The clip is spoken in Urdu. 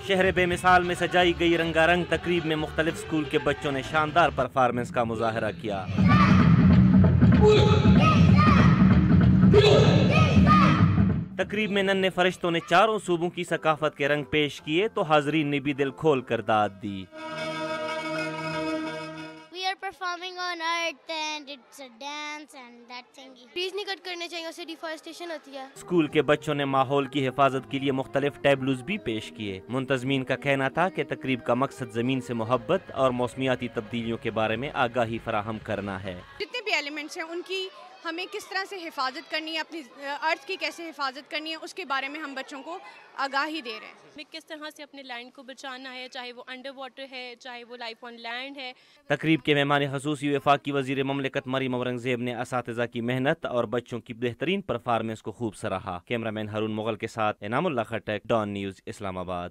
شہر بے مثال میں سجائی گئی رنگا رنگ تقریب میں مختلف اسکول کے بچوں نے شاندار پرفارمنس کا مظاہرہ کیا۔ تقریب میں ننھے فرشتوں نے چاروں صوبوں کی ثقافت کے رنگ پیش کیے تو حاضرین نے بھی دل کھول کر داد دی۔ We are performing on earth and it's a dance and that thingy. Trees نہیں کٹ کرنے چاہیے، اسے ڈیفارسٹیشن ہوتی ہے۔ اسکول کے بچوں نے ماحول کی حفاظت کے لیے مختلف ٹیبلوز بھی پیش کیے۔ منتظمین کا کہنا تھا کہ تقریب کا مقصد زمین سے محبت اور موسمیاتی تبدیلیوں کے بارے میں آگاہی فراہم کرنا ہے۔ جتنے بھی ایلیمنٹس ہیں ان کی ہمیں کس طرح سے حفاظت کرنی ہے، اپنی ارتھ کی کیسے حفاظت کرنی ہے، اس کے بارے میں ہم بچوں کو آگاہی دے رہے ہیں۔ ہمیں کس طرح سے اپنے لینڈ کو بچانا ہے، چاہے وہ انڈر واٹر ہے، چاہے وہ لائف آن لینڈ ہے۔ تقریب کے مہمان خصوصی وفاقی وزیر مملکت مریم اورنگزیب نے اساتذہ کی محنت اور بچوں کی بہترین پرفارمنس کو خوب سراہا۔ کیمرہ مین ہارون مغل کے ساتھ انعام اللہ خٹک، ڈان نیوز، اسلام آباد۔